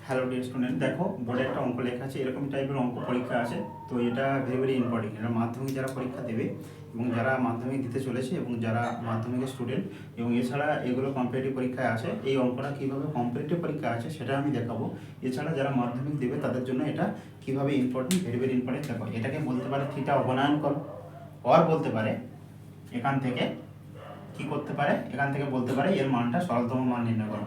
Hello dear student, দেখো বোর্ডে একটা অঙ্ক লেখা আছে। এরকম টাইপের অঙ্ক পরীক্ষা আছে, তো এটা ভেরি ভেরি ইম্পর্টেন্ট। এটা মাধ্যমিক যারা পরীক্ষা দেবে এবং যারা মাধ্যমিক দিতে চলেছে এবং যারা মাধ্যমিকের স্টুডেন্ট, এবং এছাড়া এগুলো কম্পিটিটিভ পরীক্ষায় আসে। এই অঙ্কটা কীভাবে কম্পিটিটিভ পরীক্ষা আছে সেটা আমি দেখাবো। এছাড়া যারা মাধ্যমিক দেবে তাদের জন্য এটা কীভাবে ইম্পর্টেন্ট, ভেরি ভেরি ইম্পর্টেন্ট। দেখো, এটাকে বলতে পারে থিটা অবনয়ন করো, আর বলতে পারে এখান থেকে কি করতে পারে, এখান থেকে বলতে পারে এর মানটা সরলতম মান নির্ণয় করো।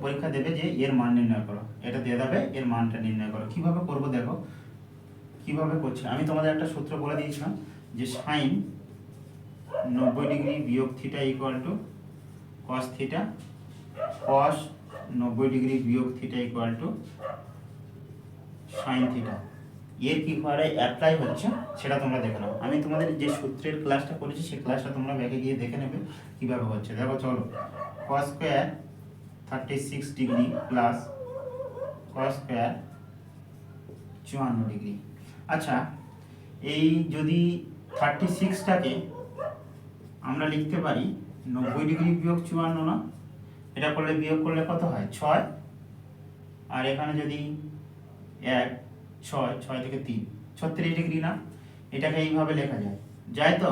পরীক্ষা দেবে যে এর মান নির্ণয় করো, এটা দিয়ে দেবে এর মানটা নির্ণয় করো। কিভাবে করব দেখো কিভাবে করছে। আমি তোমাদের একটা সূত্র বলে দিয়েছিলাম যে সাইন 90 ডিগ্রি বিয়োগ theta equal to cos theta, cos 90 degree বিয়োগ theta equal to sine theta. এর কীভাবে অ্যাপ্লাই হচ্ছে সেটা তোমরা দেখে নাও। আমি তোমাদের যে সূত্রের ক্লাসটা করেছি সেই ক্লাসটা তোমরা ব্যাকে গিয়ে দেখে নেবে কীভাবে হচ্ছে। দেখো চলো, cos square 36 degree plus cos square 54 degree. আচ্ছা, এই যদি 36টাকে আমরা লিখতে পারি 90 ডিগ্রি বিয়োগ 54, না? এটা করলে বিয়োগ করলে কত হয়? 6। আর এখানে যদি 1 6 6 থেকে 3 36 ডিগ্রি, না? এটাকে এইভাবে লেখা যায় তো?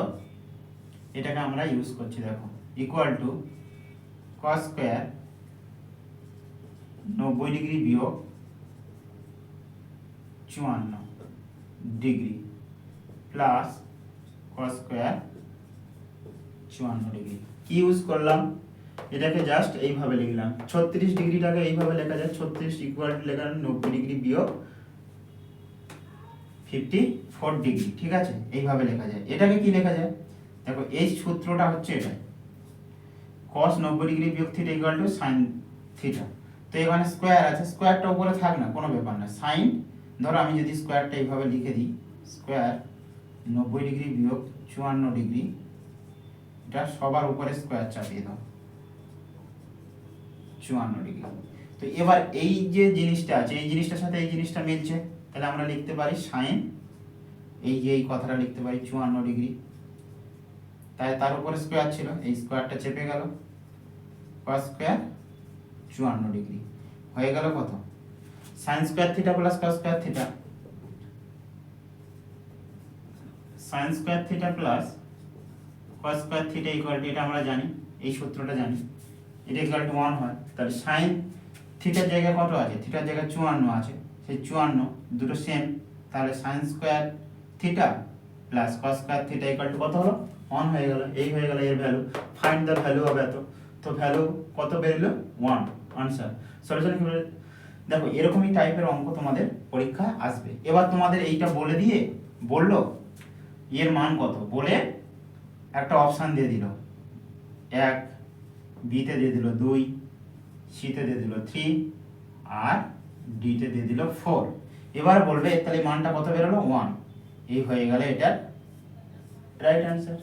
এটাকে আমরা ইউজ করছি। দেখো, equal to cos square 90 degree বিয়োগ 54 degree plus cos square 54 degree. কি ইউজ করলাম? এটাকে জাস্ট এইভাবে লিখলাম। 36 ডিগ্রিটাকে এইভাবে লেখা যায়, 36 ইকুয়াল টু লেখা 90 ডিগ্রি বিয়োগ 54 ডিগ্রি। ঠিক আছে, এইভাবে লেখা যায়। এটাকে কি লেখা যায়? দেখো, এই সূত্রটা হচ্ছে এটা, cos 90 ডিগ্রি বিয়োগ theta equal two sin theta. তো এখানে স্কোয়ার আছে, স্কোয়ারটা উপরে থাক না, কোনো ব্যাপার না। সাইন, ধরো আমি যদি স্কোয়ারটা এইভাবে লিখে দিই, স্কোয়ার 90 ডিগ্রি বিয়োগ 54 ডিগ্রি, এটা সবার উপরে স্কোয়ার চাপিয়ে দাও, 54 ডিগ্রি। তো এবার এই যে জিনিসটা আছে, এই জিনিসটার সাথে এই জিনিসটা মিলছে, তাহলে আমরা লিখতে পারি সাইন, এই যে এই কথাটা লিখতে পারি 54 ডিগ্রি। তাই তার উপরে স্কোয়ার ছিল, এই স্কোয়ারটা চেপে গেল, কস স্কোয়ার 54 ডিগ্রি হয়ে গেল কত? Sine square theta plus cos square theta, sine square theta plus cos square theta equal two, এটা আমরা জানি, এই সূত্রটা জানি, এটা ইকুয়াল টু 1 হয়। তাহলে সাইন থিটার জায়গায় কত আছে? থিটার জায়গায় 54 আছে, সেই 54 দুটো সেম। তাহলে sine square theta plus cos square theta equal two কত হলো? 1 হয়ে গেল। এই হয়ে গেল এর value. Find the value of এত। তো ভ্যালু কত বেরোলো? 1। আনসার। সলিউশন কি? দেখো, এরকমই টাইপের অঙ্ক তোমাদের পরীক্ষা আসবে। এবার তোমাদের এইটা বলে দিয়ে বললো এর মান কত, বলে একটা অপশান দিয়ে দিল 1, বিতে দিয়ে দিল 2, সিতে দিয়ে দিল 3, আর ডিতে দিয়ে দিল 4। এবার বলবে তাহলে মানটা কত বেরোলো? 1। এই হয়ে গেল এটার রাইট অ্যান্সার।